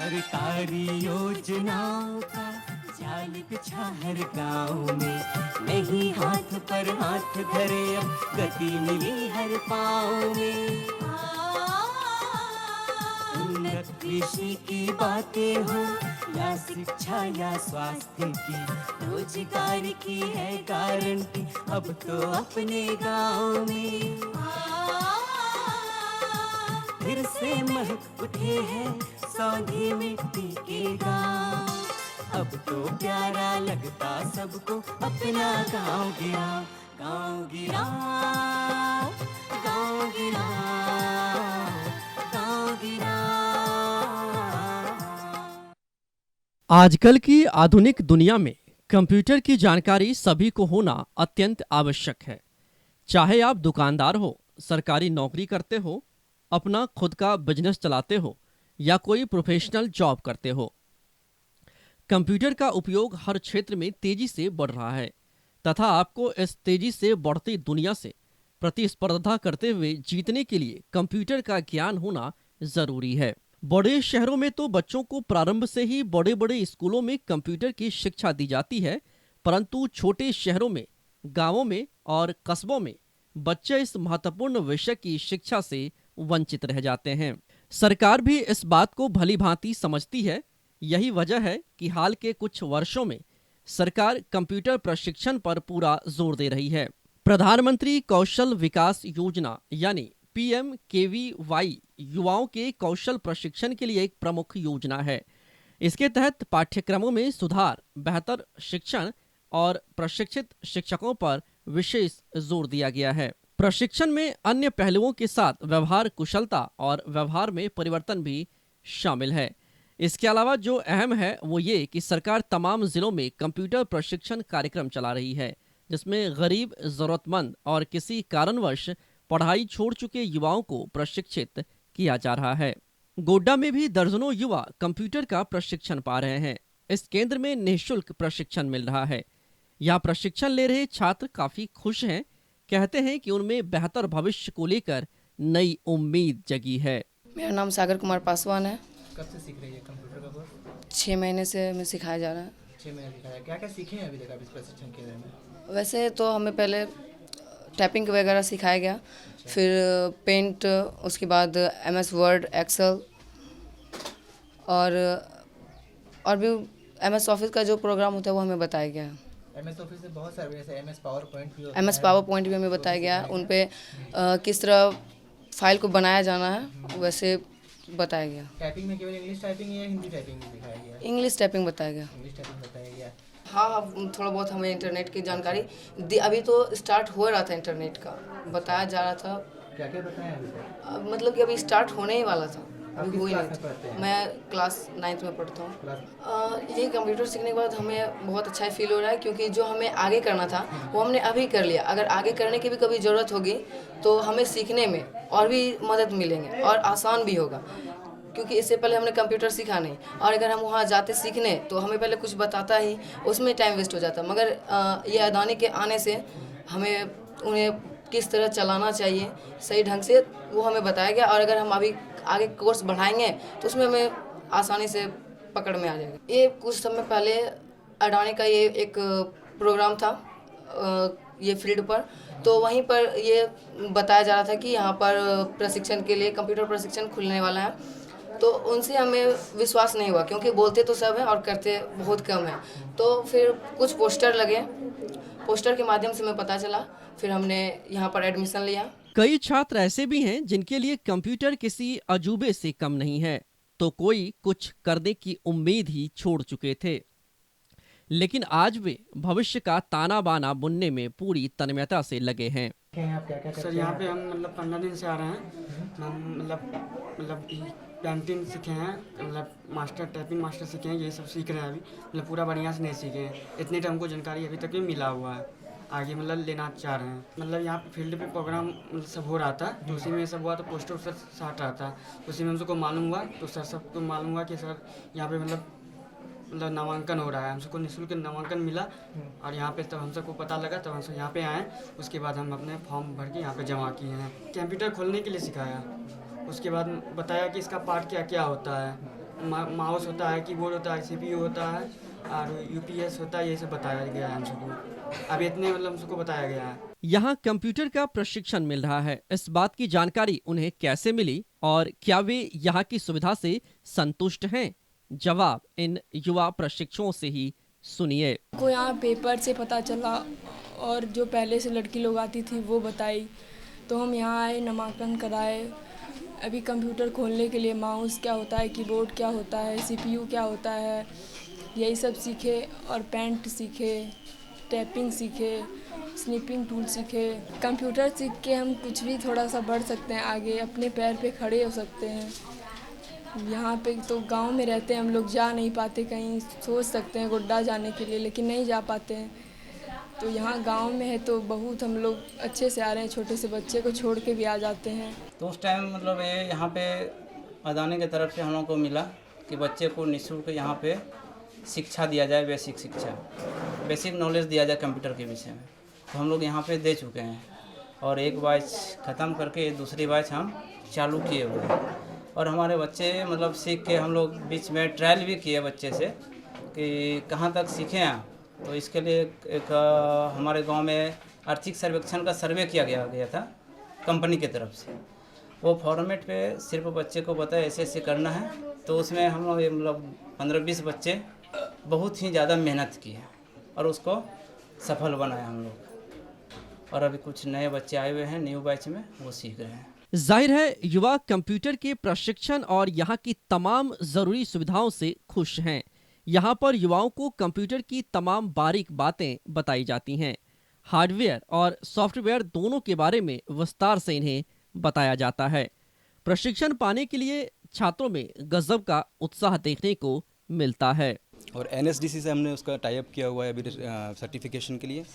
सरकारी योजनाओं का जाल बिछा हर गांव में, नहीं हाथ पर हाथ धरे अब गति मिली हर पाँव में। उन्नत कृषि की बातें हो या शिक्षा या स्वास्थ्य की, रोजगार की है गारंटी अब तो अपने गांव में। फिर से महक उठे हैं सौंधी मिट्टी के गांव, अब तो प्यारा लगता सबको अपना गांव गिरा, गांव गिरा, गांव गिरा, गांव गिरा। आजकल की आधुनिक दुनिया में कंप्यूटर की जानकारी सभी को होना अत्यंत आवश्यक है। चाहे आप दुकानदार हो, सरकारी नौकरी करते हो, अपना खुद का बिजनेस चलाते हो या कोई प्रोफेशनल जॉब करते हो, कंप्यूटर का उपयोग हर क्षेत्र में तेजी से बढ़ रहा है तथा आपको इस तेजी से बढ़ती दुनिया से प्रतिस्पर्धा करते हुए जीतने के लिए कंप्यूटर का ज्ञान होना जरूरी है। बड़े शहरों में तो बच्चों को प्रारंभ से ही बड़े बड़े स्कूलों में कंप्यूटर की शिक्षा दी जाती है, परंतु छोटे शहरों में, गांवों में और कस्बों में बच्चे इस महत्वपूर्ण विषय की शिक्षा से वंचित रह जाते हैं। सरकार भी इस बात को भली भांति समझती है। यही वजह है कि हाल के कुछ वर्षों में सरकार कंप्यूटर प्रशिक्षण पर पूरा जोर दे रही है। प्रधानमंत्री कौशल विकास योजना यानी PMKVY युवाओं के कौशल प्रशिक्षण के लिए एक प्रमुख योजना है। इसके तहत पाठ्यक्रमों में सुधार, बेहतर शिक्षण और प्रशिक्षित शिक्षकों पर विशेष जोर दिया गया है। प्रशिक्षण में अन्य पहलुओं के साथ व्यवहार कुशलता और व्यवहार में परिवर्तन भी शामिल है। इसके अलावा जो अहम है वो ये कि सरकार तमाम जिलों में कंप्यूटर प्रशिक्षण कार्यक्रम चला रही है, जिसमें गरीब, जरूरतमंद और किसी कारणवश पढ़ाई छोड़ चुके युवाओं को प्रशिक्षित किया जा रहा है। गोड्डा में भी दर्जनों युवा कंप्यूटर का प्रशिक्षण पा रहे हैं। इस केंद्र में निःशुल्क प्रशिक्षण मिल रहा है। यहाँ प्रशिक्षण ले रहे छात्र काफी खुश हैं। कहते हैं कि उनमें बेहतर भविष्य को लेकर नई उम्मीद जगी है। मेरा नाम सागर कुमार पासवान है। कब से सीख रही है कंप्यूटर का कोर्स? 6 महीने से हमें सिखाया जा रहा है। 6 महीने सिखाया। क्या क्या सीखे हैं अभी तक आप इस प्रशिक्षण के में? वैसे तो हमें पहले टाइपिंग वगैरह सिखाया गया, फिर पेंट, उसके बाद MS वर्ड, एक्सेल और भी MS ऑफिस का जो प्रोग्राम होता है वो हमें बताया गया है। MS ऑफिस से बहुत सारे, जैसे MS पावर पॉइंट भी MS पावर पॉइंट भी हमें बताया गया है। उन पे किस तरह फाइल को बनाया जाना है वैसे बताया गया। टाइपिंग में केवल इंग्लिश टाइपिंग या हिंदी टाइपिंग भी सिखाया गया? इंग्लिश टाइपिंग बताया गया। इंग्लिश टाइपिंग बताया गया। हाँ, थोड़ा बहुत हमें इंटरनेट की जानकारी अभी तो स्टार्ट हो रहा था, इंटरनेट का बताया जा रहा था। क्या क्या बताया अभी तक? मतलब कि अभी स्टार्ट होने ही वाला था, अभी हुई क्लास नहीं में पढ़ते थी। हैं? मैं क्लास 9th में पढ़ता हूँ। ये कंप्यूटर सीखने के बाद हमें बहुत अच्छा फील हो रहा है, क्योंकि जो हमें आगे करना था वो हमने अभी कर लिया। अगर आगे करने की भी कभी ज़रूरत होगी तो हमें सीखने में और भी मदद मिलेंगे और आसान भी होगा, क्योंकि इससे पहले हमने कंप्यूटर सीखा नहीं, और अगर हम वहाँ जाते सीखने तो हमें पहले कुछ बताता ही, उसमें टाइम वेस्ट हो जाता। मगर ये अडानी के आने से हमें उन्हें किस तरह चलाना चाहिए सही ढंग से वो हमें बताया गया, और अगर हम अभी आगे कोर्स बढ़ाएंगे तो उसमें हमें आसानी से पकड़ में आ जाएगा। ये कुछ समय पहले अडानी का ये एक प्रोग्राम था ये फील्ड पर, तो वहीं पर ये बताया जा रहा था कि यहाँ पर प्रशिक्षण के लिए कंप्यूटर प्रशिक्षण खुलने वाला है। तो उनसे हमें विश्वास नहीं हुआ, क्योंकि बोलते तो सब हैं और करते बहुत कम हैं। तो फिर कुछ पोस्टर लगे, पोस्टर के माध्यम से हमें पता चला, फिर हमने यहाँ पर एडमिशन लिया। कई छात्र ऐसे भी हैं जिनके लिए कंप्यूटर किसी अजूबे से कम नहीं है, तो कोई कुछ करने की उम्मीद ही छोड़ चुके थे, लेकिन आज वे भविष्य का ताना बाना बुनने में पूरी तन्मयता से लगे हैं। आप क्या क्या सर यहाँ पे हम मतलब 15 दिन से आ रहे हैं। हम मतलब पेंटिंग सीखे हैं, मतलब मास्टर, टाइपिंग मास्टर सीखे हैं, ये सब सीख रहे हैं अभी। मतलब पूरा बढ़िया से नहीं सीखे हैं, इतनी तो हमको जानकारी अभी तक भी मिला हुआ है। आगे मतलब लेना चाह रहे हैं। मतलब यहाँ पे फील्ड पे प्रोग्राम सब हो रहा था, तो उसी में सब हुआ, तो पोस्टर सर साट रहा था, उसी में हम सबको मालूम हुआ। तो सर सबको मालूम हुआ कि सर यहाँ पे मतलब नामांकन हो रहा है, हम सबको निःशुल्क नामांकन मिला, और यहाँ पे तब हम सबको पता लगा, तब हम सब यहाँ पे आए। उसके बाद हम अपने फॉर्म भर के यहाँ पे जमा किए हैं। कंप्यूटर खोलने के लिए सिखाया, उसके बाद बताया कि इसका पार्ट क्या क्या होता है, माउस होता है, कीबोर्ड होता है, CPU होता है और UPS होता है, ये सब बताया गया है हम सबको। अभी इतने मतलब सबको बताया गया है। यहाँ कंप्यूटर का प्रशिक्षण मिल रहा है। इस बात की जानकारी उन्हें कैसे मिली और क्या वे यहाँ की सुविधा से संतुष्ट हैं? जवाब इन युवा प्रशिक्षुओं से ही सुनिए। को यहाँ पेपर से पता चला और जो पहले से लड़की लोग आती थी वो बताई, तो हम यहाँ आए, नामांकन कराए। अभी कंप्यूटर खोलने के लिए माउस क्या होता है, कीबोर्ड क्या होता है, CPU क्या होता है, यही सब सीखे और पेंट सीखे, टैपिंग सीखे, स्निपिंग टूल सीखे। कंप्यूटर सीख के हम कुछ भी थोड़ा सा बढ़ सकते हैं आगे, अपने पैर पे खड़े हो सकते हैं। यहाँ पे तो गांव में रहते हैं हम लोग, जा नहीं पाते कहीं, सोच सकते हैं गोड्डा जाने के लिए लेकिन नहीं जा पाते हैं। तो यहाँ गांव में है तो बहुत हम लोग अच्छे से आ रहे हैं, छोटे से बच्चे को छोड़ के भी आ जाते हैं। तो उस टाइम मतलब ये यहाँ पे अदानी की तरफ से हम लोग को मिला कि बच्चे को निःशुल्क यहाँ पे शिक्षा दिया जाए, बेसिक शिक्षा, बेसिक नॉलेज दिया जाए कंप्यूटर के विषय में। तो हम लोग यहाँ पे दे चुके हैं और एक बैच ख़त्म करके दूसरी बैच हम चालू किए हुए हैं। और हमारे बच्चे मतलब सीख के हम लोग बीच में ट्रायल भी किए बच्चे से कि कहाँ तक सीखे हैं। तो इसके लिए एक हमारे गांव में आर्थिक सर्वेक्षण का सर्वे किया गया था कंपनी की तरफ से। वो फॉर्मेट पे सिर्फ बच्चे को बताया ऐसे ऐसे करना है। तो उसमें हम लोग मतलब 15-20 बच्चे बहुत ही ज़्यादा मेहनत की है और उसको सफल बनाया हम लोग। और अभी कुछ नए बच्चे आए हुए हैं न्यू बैच में, वो सीख रहे हैं। जाहिर है युवा कंप्यूटर के प्रशिक्षण और यहाँ की तमाम जरूरी सुविधाओं से खुश हैं। यहाँ पर युवाओं को कंप्यूटर की तमाम बारीक बातें बताई जाती हैं। हार्डवेयर और सॉफ्टवेयर दोनों के बारे में विस्तार से इन्हें बताया जाता है। प्रशिक्षण पाने के लिए छात्रों में गजब का उत्साह देखने को मिलता है। और NSDC से हमने उसका टाई अप किया हुआ है अभी सर्टिफिकेशन के लिए।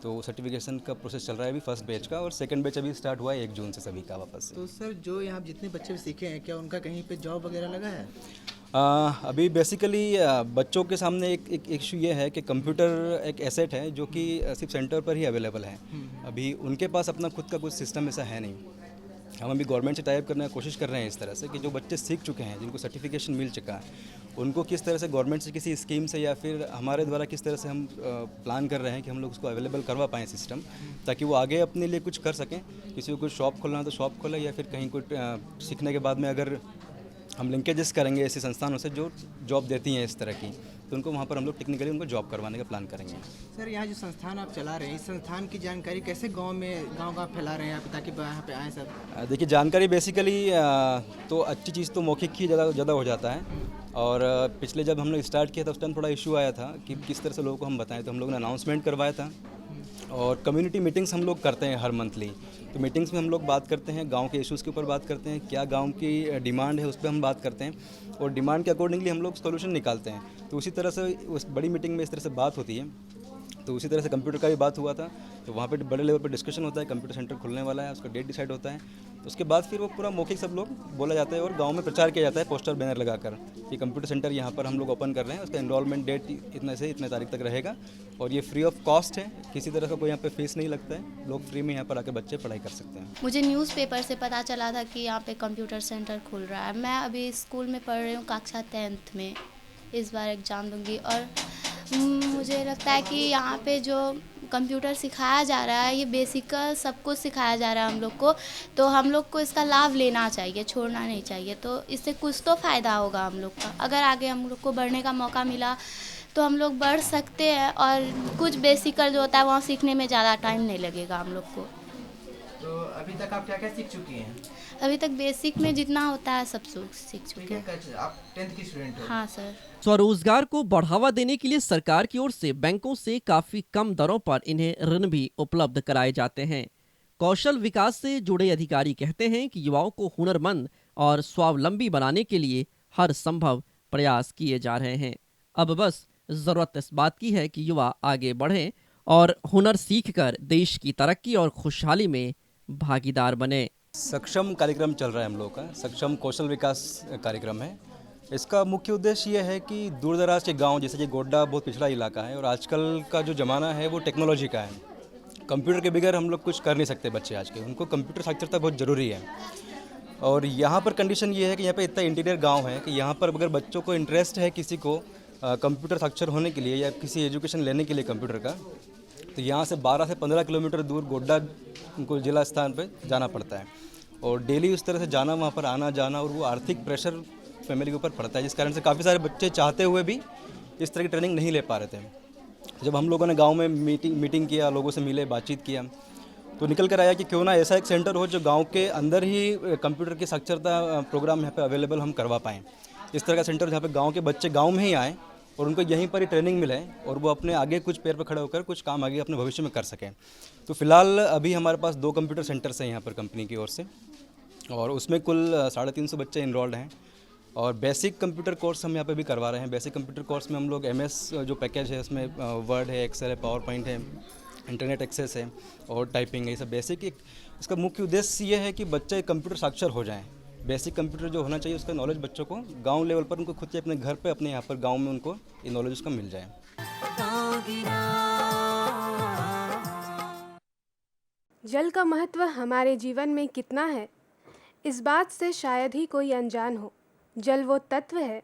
तो सर्टिफिकेशन का प्रोसेस चल रहा है अभी फर्स्ट बैच का, और सेकंड बैच अभी स्टार्ट हुआ है 1 जून से सभी का वापस से। तो सर जो यहाँ जितने बच्चे सीखे हैं, क्या उनका कहीं पे जॉब वगैरह लगा है? अभी बेसिकली बच्चों के सामने एक इशू ये है कि कंप्यूटर एक एसेट है जो कि सिर्फ सेंटर पर ही अवेलेबल है। अभी उनके पास अपना खुद का कुछ सिस्टम ऐसा है नहीं। हम अभी गवर्नमेंट से टाई अप करने की कोशिश कर रहे हैं इस तरह से कि जो बच्चे सीख चुके हैं, जिनको सर्टिफिकेशन मिल चुका है, उनको किस तरह से गवर्नमेंट से किसी स्कीम से या फिर हमारे द्वारा किस तरह से हम प्लान कर रहे हैं कि हम लोग उसको अवेलेबल करवा पाएँ सिस्टम, ताकि वो आगे अपने लिए कुछ कर सकें। किसी को कुछ शॉप खोलना है तो शॉप खोले, या फिर कहीं कुछ सीखने के बाद में अगर हम लिंकेजेस करेंगे ऐसे संस्थानों से जो जॉब देती हैं इस तरह की, तो उनको वहाँ पर हम लोग टेक्निकली उनको जॉब करवाने का प्लान करेंगे। सर यहाँ जो संस्थान आप चला रहे हैं, इस संस्थान की जानकारी कैसे गांव फैला रहे हैं आप, ताकि यहाँ पे आए सब? देखिए जानकारी बेसिकली तो अच्छी चीज़ तो मौखिक ही ज़्यादा हो जाता है। और पिछले जब हम लोग स्टार्ट किया था उस टाइम थोड़ा इशू आया था कि किस तरह से लोगों को हम बताएं। तो हम लोगों ने अनाउंसमेंट करवाया था और कम्युनिटी मीटिंग्स हम लोग करते हैं हर मंथली। तो मीटिंग्स में हम लोग बात करते हैं, गांव के इश्यूज़ के ऊपर बात करते हैं, क्या गांव की डिमांड है उस पर हम बात करते हैं और डिमांड के अकॉर्डिंगली हम लोग सोल्यूशन निकालते हैं। तो उसी तरह से उस बड़ी मीटिंग में इस तरह से बात होती है। तो उसी तरह से कंप्यूटर का भी बात हुआ था। तो वहाँ पे बड़े लेवल पे डिस्कशन होता है, कंप्यूटर सेंटर खुलने वाला है, उसका डेट डिसाइड होता है। तो उसके बाद फिर वो पूरा मौखिक सब लोग बोला जाता है और गांव में प्रचार किया जाता है पोस्टर बैनर लगाकर कि कंप्यूटर सेंटर यहाँ पर हम लोग ओपन कर रहे हैं, उसका एनरोलमेंट डेट इतने से इतने तारीख तक रहेगा और ये फ्री ऑफ कॉस्ट है, किसी तरह का कोई यहाँ पे फीस नहीं लगता है, लोग फ्री में यहाँ पर आकर बच्चे पढ़ाई कर सकते हैं। मुझे न्यूज़पेपर से पता चला था कि यहाँ पे कंप्यूटर सेंटर खुल रहा है। मैं अभी स्कूल में पढ़ रही हूँ, कक्षा 10th में, इस बार एग्ज़ाम दूँगी। और मुझे लगता है कि यहाँ पे जो कंप्यूटर सिखाया जा रहा है, ये बेसिक सब कुछ सिखाया जा रहा है हम लोग को, तो हम लोग को इसका लाभ लेना चाहिए, छोड़ना नहीं चाहिए। तो इससे कुछ तो फ़ायदा होगा हम लोग का। अगर आगे हम लोग को बढ़ने का मौका मिला तो हम लोग बढ़ सकते हैं और कुछ बेसिकल जो होता है वहाँ सीखने में ज़्यादा टाइम नहीं लगेगा हम लोग को। तो अभी तक आप क्या क्या सीख चुकी हैं? अभी तक बेसिक में जितना होता है सब सीख चुके हैं। आप 10th की स्टूडेंट हो? हाँ सर। स्वरोजगार को बढ़ावा देने के लिए सरकार की ओर से बैंकों से काफी कम दरों पर इन्हें ऋण भी उपलब्ध कराए जाते हैं। कौशल विकास से जुड़े अधिकारी कहते हैं कि युवाओं को हुनरमंद और स्वावलंबी बनाने के लिए हर संभव प्रयास किए जा रहे हैं। अब बस जरूरत इस बात की है कि युवा आगे बढ़ें और हुनर सीखकर देश की तरक्की और खुशहाली में भागीदार बने। सक्षम कार्यक्रम चल रहा है हम लोग का, सक्षम कौशल विकास कार्यक्रम है। इसका मुख्य उद्देश्य ये है कि दूर दराज के गांव, जैसे कि गोड्डा बहुत पिछड़ा इलाका है और आजकल का जो ज़माना है वो टेक्नोलॉजी का है। कंप्यूटर के बगैर हम लोग कुछ कर नहीं सकते बच्चे आज के, उनको कंप्यूटर साक्षरता बहुत ज़रूरी है। और यहाँ पर कंडीशन ये है कि यहाँ पे इतना इंटीरियर गांव है कि यहाँ पर अगर बच्चों को इंटरेस्ट है किसी को कंप्यूटर साक्षर होने के लिए या किसी एजुकेशन लेने के लिए कंप्यूटर का, तो यहाँ से 12 से 15 किलोमीटर दूर गोड्डा उनको जिला स्थान पे जाना पड़ता है और डेली उस तरह से जाना, वहाँ पर आना जाना, और वो आर्थिक प्रेशर फैमिली के ऊपर पड़ता है, जिस कारण से काफ़ी सारे बच्चे चाहते हुए भी इस तरह की ट्रेनिंग नहीं ले पा रहे थे। जब हम लोगों ने गांव में मीटिंग किया, लोगों से मिले, बातचीत किया, तो निकल कर आया कि क्यों ना ऐसा एक सेंटर हो जो गांव के अंदर ही कंप्यूटर की साक्षरता प्रोग्राम यहाँ पे अवेलेबल हम करवा पाएँ। इस तरह का सेंटर जहाँ पे गांव के बच्चे गांव में ही आएँ और उनको यहीं पर ही ट्रेनिंग मिले और वो अपने आगे कुछ पैर पर खड़े होकर कुछ काम आगे अपने भविष्य में कर सकें। तो फिलहाल अभी हमारे पास 2 कंप्यूटर सेंटर्स हैं यहाँ पर कंपनी की ओर से, और उसमें कुल 350 बच्चे इनरोल्ड हैं। और बेसिक कंप्यूटर कोर्स हम यहाँ पे भी करवा रहे हैं। बेसिक कंप्यूटर कोर्स में हम लोग MS जो पैकेज है उसमें वर्ड है, एक्सेल है, पावर पॉइंट है, इंटरनेट एक्सेस है और टाइपिंग है, ये सब बेसिक। इसका मुख्य उद्देश्य ये है कि बच्चे कंप्यूटर साक्षर हो जाएं। बेसिक कंप्यूटर जो होना चाहिए उसका नॉलेज बच्चों को गांव लेवल पर उनको खुद से अपने घर पे, अपने यहाँ पर गांव में उनको ये नॉलेज उसका मिल जाए। जल का महत्व हमारे जीवन में कितना है, इस बात से शायद ही कोई अनजान हो। जल वो तत्व है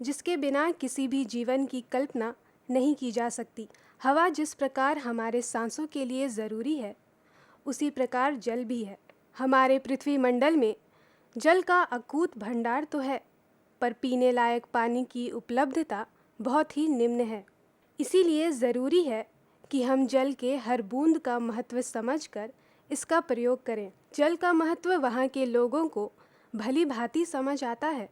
जिसके बिना किसी भी जीवन की कल्पना नहीं की जा सकती। हवा जिस प्रकार हमारे सांसों के लिए ज़रूरी है, उसी प्रकार जल भी है। हमारे पृथ्वी मंडल में जल का अकूत भंडार तो है, पर पीने लायक पानी की उपलब्धता बहुत ही निम्न है। इसीलिए ज़रूरी है कि हम जल के हर बूंद का महत्व समझकर इसका प्रयोग करें। जल का महत्व वहाँ के लोगों को भली भांति समझ आता है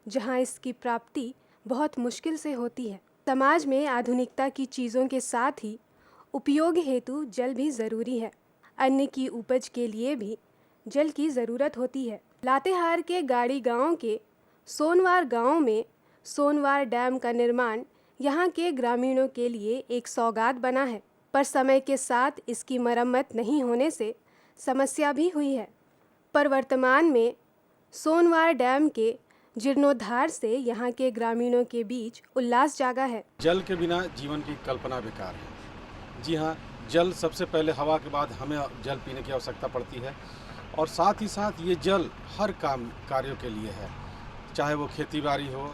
जहाँ इसकी प्राप्ति बहुत मुश्किल से होती है। समाज में आधुनिकता की चीज़ों के साथ ही उपयोग हेतु जल भी ज़रूरी है। अन्न की उपज के लिए भी जल की ज़रूरत होती है। लातेहार के गाड़ी गांव के सोनवार गांव में सोनवार डैम का निर्माण यहाँ के ग्रामीणों के लिए एक सौगात बना है, पर समय के साथ इसकी मरम्मत नहीं होने से समस्या भी हुई है। पर वर्तमान में सोनवार डैम के जीर्णोद्धार से यहाँ के ग्रामीणों के बीच उल्लास जागा है। जल के बिना जीवन की कल्पना बेकार है। जी हाँ, जल सबसे पहले हवा के बाद हमें जल पीने की आवश्यकता पड़ती है, और साथ ही साथ ये जल हर कार्यों के लिए है, चाहे वो खेती बाड़ी हो,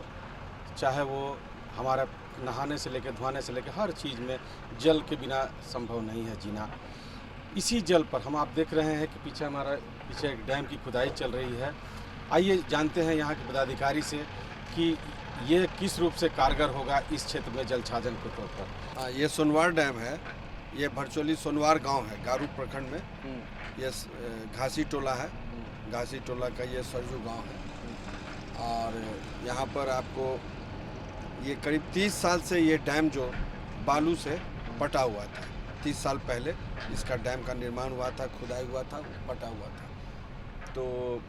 चाहे वो हमारा नहाने से लेकर धोने से लेकर हर चीज़ में जल के बिना संभव नहीं है जीना। इसी जल पर हम आप देख रहे हैं कि पीछे एक डैम की खुदाई चल रही है। आइए जानते हैं यहाँ के पदाधिकारी से कि ये किस रूप से कारगर होगा इस क्षेत्र में जल छाजन के तौर पर। ये सोनवार डैम है, ये भरचोली सोनवार गांव है, गारू प्रखंड में। ये घासी टोला है, घासी टोला का ये सरजू गांव है। और यहाँ पर आपको ये करीब 30 साल से ये डैम जो बालू से पटा हुआ था, 30 साल पहले इसका डैम का निर्माण हुआ था, खुदाई हुआ था, पटा हुआ था। तो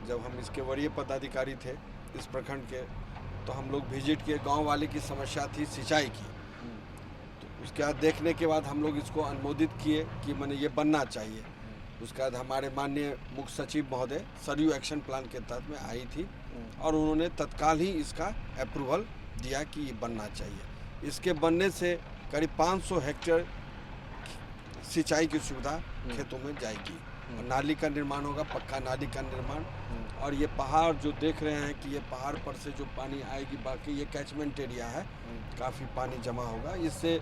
जब हम इसके वरीय पदाधिकारी थे इस प्रखंड के, तो हम लोग विजिट किए। गांव वाले की समस्या थी सिंचाई की, तो उसके बाद देखने के बाद हम लोग इसको अनुमोदित किए कि मैंने ये बनना चाहिए। उसके बाद हमारे माननीय मुख्य सचिव महोदय सरयू एक्शन प्लान के तहत में आई थी और उन्होंने तत्काल ही इसका अप्रूवल दिया कि ये बनना चाहिए। इसके बनने से करीब 500 हेक्टेयर सिंचाई की सुविधा खेतों में जाएगी और नाली का निर्माण होगा, पक्का नाली का निर्माण। और ये पहाड़ जो देख रहे हैं कि ये पहाड़ पर से जो पानी आएगी, बाकी ये कैचमेंट एरिया है, काफ़ी पानी जमा होगा। इससे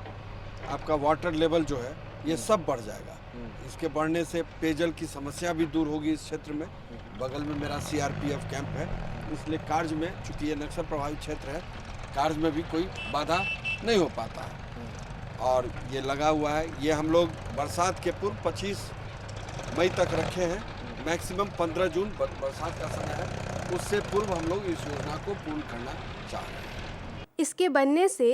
आपका वाटर लेवल जो है ये सब बढ़ जाएगा। इसके बढ़ने से पेयजल की समस्या भी दूर होगी इस क्षेत्र में। बगल में मेरा CRPF कैंप है, इसलिए कार्य में, चूँकि ये नक्सल प्रभावित क्षेत्र है, कार्य में भी कोई बाधा नहीं हो पाता है। और ये लगा हुआ है, ये हम लोग बरसात के पूर्व 25 मई तक रखे हैं। मैक्सिमम 15 जून बरसात का समय है, उससे पूर्व हम लोग इस योजना को पूर्ण करना चाह रहे हैं। इसके बनने से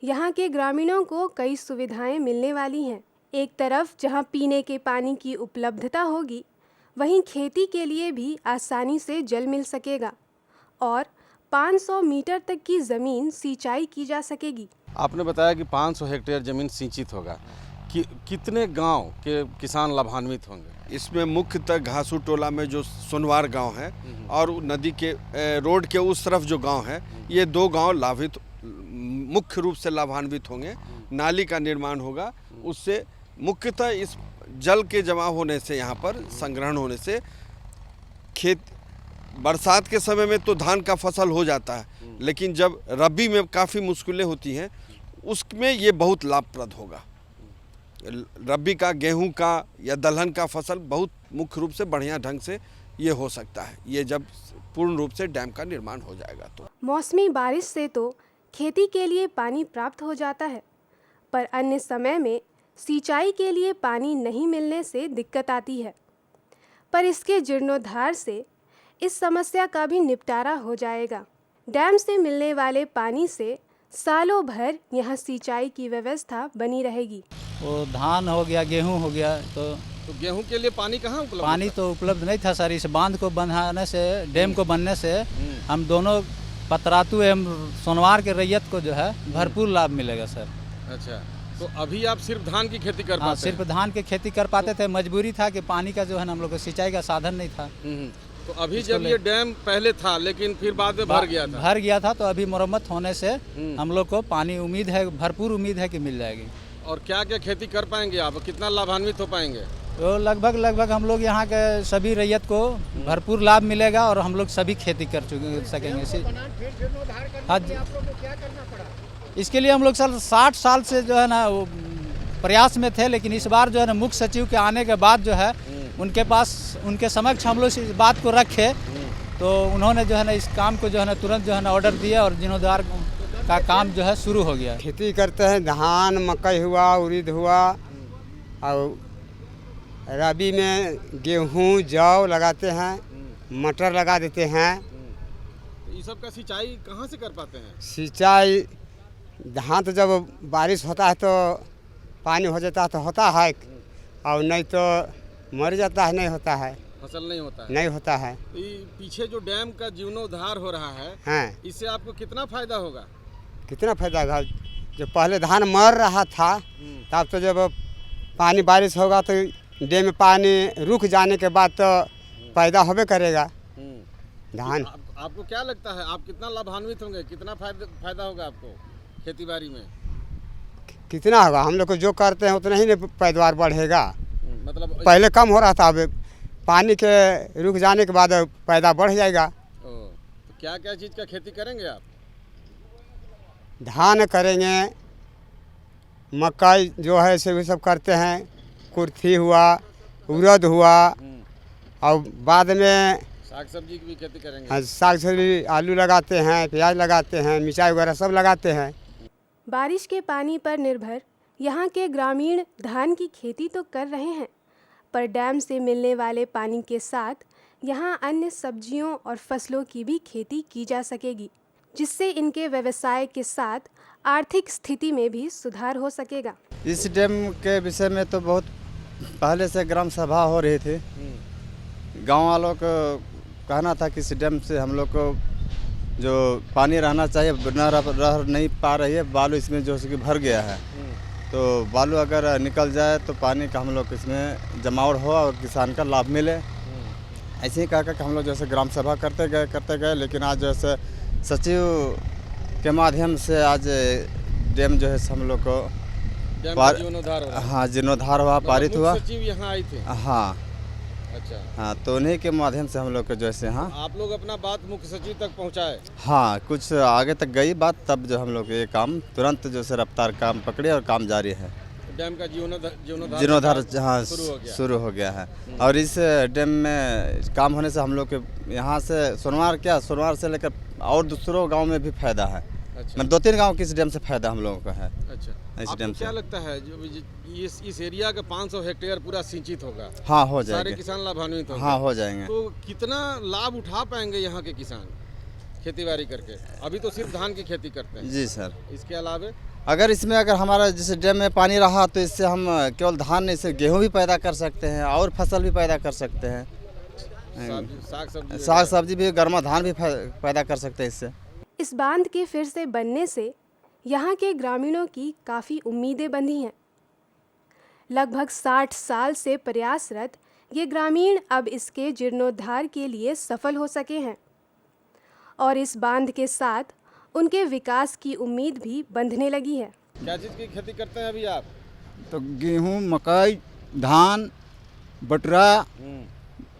यहाँ के ग्रामीणों को कई सुविधाएं मिलने वाली हैं। एक तरफ जहाँ पीने के पानी की उपलब्धता होगी, वहीं खेती के लिए भी आसानी से जल मिल सकेगा और 500 मीटर तक की ज़मीन सिंचाई की जा सकेगी। आपने बताया कि 500 हेक्टेयर ज़मीन सिंचित होगा, कि कितने गांव के किसान लाभान्वित होंगे? इसमें मुख्यतः घासू टोला में जो सोनवार गांव है और नदी के रोड के उस तरफ जो गांव है, ये 2 गांव मुख्य रूप से लाभान्वित होंगे। नाली का निर्माण होगा, उससे मुख्यतः इस जल के जमा होने से, यहाँ पर संग्रहण होने से खेत बरसात के समय में तो धान का फसल हो जाता है, लेकिन जब रबी में काफ़ी मुश्किलें होती हैं उसमें ये बहुत लाभप्रद होगा। रबी का गेहूं का या दलहन का फसल बहुत मुख्य रूप से बढ़िया ढंग से ये हो सकता है, ये जब पूर्ण रूप से डैम का निर्माण हो जाएगा तो। मौसमी बारिश से तो खेती के लिए पानी प्राप्त हो जाता है, पर अन्य समय में सिंचाई के लिए पानी नहीं मिलने से दिक्कत आती है। पर इसके जीर्णोद्धार से इस समस्या का भी निपटारा हो जाएगा। डैम से मिलने वाले पानी से सालों भर यहाँ सिंचाई की व्यवस्था बनी रहेगी। वो धान हो गया, गेहूं हो गया, तो गेहूं के लिए पानी कहाँ उपलब्ध? पानी तो उपलब्ध नहीं था सर। इस बांध को बनाने से, डैम को बनने से हम दोनों पतरातू एवं सोनवार के रैयत को जो है भरपूर लाभ मिलेगा सर। अच्छा, तो अभी आप सिर्फ धान की खेती कर पाते हैं? सिर्फ धान की खेती कर पाते थे, मजबूरी था कि पानी का जो है हम लोग को सिंचाई का साधन नहीं था। तो अभी जब ये डैम पहले था लेकिन फिर बाद में भर गया था, तो अभी मरम्मत होने से हम लोग को पानी उम्मीद है, भरपूर उम्मीद है कि मिल जाएगी। और क्या क्या खेती कर पाएंगे आप, कितना लाभान्वित हो पाएंगे? तो लगभग हम लोग यहाँ के सभी रैयत को भरपूर लाभ मिलेगा और हम लोग सभी खेती कर सकेंगे। हाँ, इसके लिए हम लोग सर 60 साल से जो है ना वो प्रयास में थे, लेकिन इस बार जो है ना मुख्य सचिव के आने के बाद जो है उनके समक्ष हम लोग इस बात को रखे, तो उन्होंने जो है ना इस काम को जो है ना तुरंत जो है ना ऑर्डर दिया और जीर्णोद्धार का काम जो है शुरू हो गया। खेती करते हैं, धान, मकई हुआ, उड़द हुआ, और रबी में गेहूं, जौ लगाते हैं, मटर लगा देते हैं। ये सब का सिंचाई कहाँ से कर पाते हैं? सिंचाई धान तो जब बारिश होता है तो पानी हो जाता है तो होता है, और नहीं तो मर जाता है, नहीं होता है, फसल नहीं होता है। तो पीछे जो डैम का जीर्णोद्धार हो रहा है, हाँ, इससे आपको कितना फायदा होगा? कितना फायदा होगा? जब पहले धान मर रहा था तब तो जब पानी बारिश होगा तो डैम में पानी रुक जाने के बाद तो पैदा होबे करेगा धान। आपको क्या लगता है, आप कितना लाभान्वित होंगे, कितना फायदा होगा आपको खेती बाड़ी में? कितना होगा? हम लोग को जो करते हैं उतना ही पैदावार बढ़ेगा। मतलब पहले कम हो रहा था, अब पानी के रुक जाने के बाद पैदा बढ़ जाएगा। तो क्या क्या चीज़ का खेती करेंगे आप? धान करेंगे, मकई जो है से सब करते हैं, कुर्थी हुआ, उड़द हुआ, और बाद में साग सब्जी की भी खेती करेंगे? साग सब्जी, आलू लगाते हैं, प्याज लगाते हैं, मिर्चाई वगैरह सब लगाते हैं। बारिश के पानी पर निर्भर यहाँ के ग्रामीण धान की खेती तो कर रहे हैं, पर डैम से मिलने वाले पानी के साथ यहाँ अन्य सब्जियों और फसलों की भी खेती की जा सकेगी, जिससे इनके व्यवसाय के साथ आर्थिक स्थिति में भी सुधार हो सकेगा। इस डैम के विषय में तो बहुत पहले से ग्राम सभा हो रही थी। गांव वालों को कहना था कि इस डैम से हम लोग को जो पानी रहना चाहिए न रह नहीं पा रही है, बालू इसमें जो कि भर गया है, तो बालू अगर निकल जाए तो पानी का हम लोग इसमें जमावड़ हो और किसान का लाभ मिले। ऐसे ही कह हम लोग जैसे ग्राम सभा करते गए, लेकिन आज जैसे सचिव के माध्यम से आज डैम जो है हम लोग को जीर्णोद्धार हुआ, पारित हुआ। सचिव यहाँ आए थे? हाँ, अच्छा, हाँ, तो उन्हीं के माध्यम से हम लोग को जैसे हाँ आप लोग अपना बात मुख्य सचिव तक पहुँचाए? हाँ, कुछ आगे तक गई बात, तब जो हम लोग ये काम तुरंत जैसे रफ्तार काम पकड़े और काम जारी है। डैम का जीर्णोद्धार हाँ शुरू हो गया है। और इस डैम में काम होने से हम लोग के यहाँ से सोनवार से लेकर और दूसरों गांव में भी फायदा है। अच्छा। मतलब 2-3 गांव किस डैम से फायदा हम लोगों का है। अच्छा, इस डैम से क्या लगता है जो इस एरिया का 500 हेक्टेयर पूरा सिंचित होगा? हाँ, हो जाएगा। सारे किसान लाभान्वित होंगे? हाँ, हो जाएंगे। तो कितना लाभ उठा पाएंगे यहाँ के किसान खेतीबाड़ी करके? अभी तो सिर्फ धान की खेती करते हैं। जी सर। इसके अलावा अगर हमारा जैसे डैम में पानी रहा तो इससे हम केवल धान नहीं, इससे गेहूँ भी पैदा कर सकते हैं और फसल भी पैदा कर सकते हैं, साग सब्जी भी, गर्मा धान भी पैदा कर सकते हैं इससे। इस बांध के फिर से बनने से यहाँ के ग्रामीणों की काफ़ी उम्मीदें बंधी हैं। लगभग 60 साल से प्रयासरत ये ग्रामीण अब इसके जीर्णोद्धार के लिए सफल हो सके हैं, और इस बांध के साथ उनके विकास की उम्मीद भी बंधने लगी है। क्या चीज़ की खेती करते हैं अभी आप? तो गेहूँ, मकई, धान, बटरा,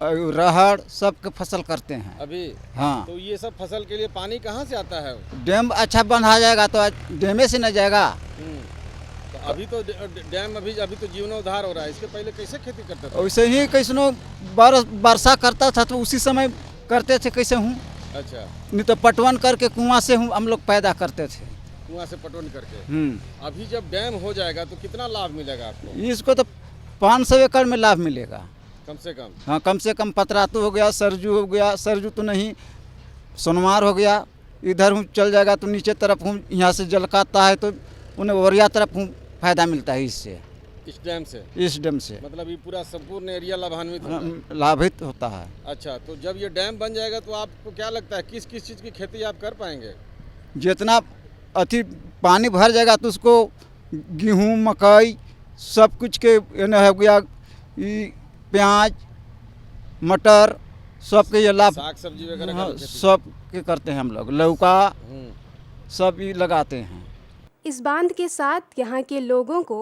रहड़ सबके फसल करते हैं अभी। हाँ। तो ये सब फसल के लिए पानी कहाँ से आता है? डैम अच्छा बंधा जाएगा तो डैमे से न जाएगा। तो अभी तो डैम अभी तो जीवनोद्धार हो रहा है, इसके पहले कैसे खेती करते थे? वैसे ही कैसनो वर्षा करता था तो उसी समय करते थे कैसे हूँ। अच्छा। नहीं तो पटवन करके कुआं से हम लोग पैदा करते थे। कुआं से पटवन करके। अभी जब डैम हो जाएगा तो कितना लाभ मिलेगा आपको? इसको तो 500 एकड़ में लाभ मिलेगा कम से कम। हाँ, कम से कम। पतरातू हो गया, सरजू हो गया, सरजू तो नहीं, सोनवार हो गया। इधर हूँ चल जाएगा तो नीचे तरफ हूँ, यहाँ से जल काटता है तो उन्हें वरिया तरफ हूँ फायदा मिलता है इससे, इस डैम से। इस डैम से मतलब ये पूरा संपूर्ण एरिया लाभान्वित होता है। लाभित होता है। अच्छा, तो जब ये डैम बन जाएगा तो आपको क्या लगता है किस किस चीज़ की खेती आप कर पाएंगे? जितना अति पानी भर जाएगा तो उसको गेहूँ, मकई सब कुछ के हो गया, प्याज, मटर सबके ये लाभ, साग सब्जी वगैरह। हाँ, सब के करते हैं हम लोग। लौका सब ये लगाते हैं। इस बांध के साथ यहाँ के लोगों को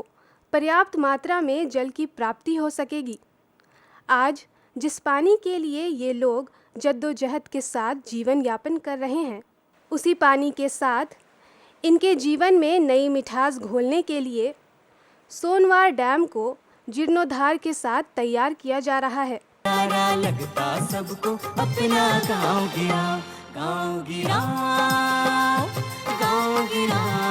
पर्याप्त मात्रा में जल की प्राप्ति हो सकेगी। आज जिस पानी के लिए ये लोग जद्दोजहद के साथ जीवन यापन कर रहे हैं, उसी पानी के साथ इनके जीवन में नई मिठास घोलने के लिए सोनवार डैम को जीर्णोद्धार के साथ तैयार किया जा रहा है। प्यारा लगता सबको अपना गाँव गिरा, गाँव गिरा, गाँव गिरा।